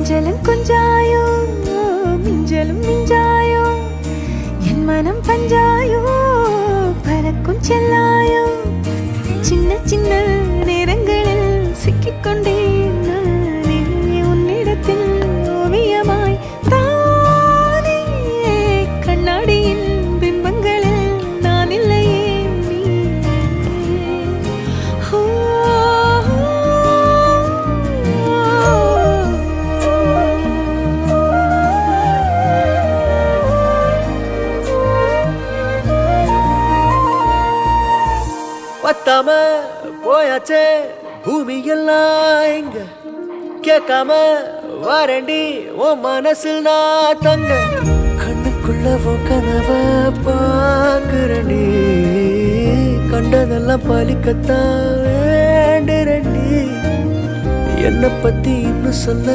கொஞ்சலும் கொஞ்சாயோ மிஞ்சலும் மிஞ்சாயோ என் மனம் பஞ்சாயோ பறக்கும் செல்லாயோ சின்ன சின்ன நேரங்களில் சிக்கிக்கொண்டேன் நானே உன்னிடத்தில் ஓவியமாய் தானே கண்ணாடியின் பிம்பங்களில் நான் இல்லையே நீ பத்தாம போயாச்சே பூமி எல்லாம் இங்க கேட்காம வாரண்டி உன் மனசில் நான் தங்க கண்ணுக்குள்ள உன் கனவ பாக்குறண்டி கண்டதெல்லாம் பலிக்கத்தான் வேண்டுறண்டி என்னை பத்தி இன்னும் சொல்ல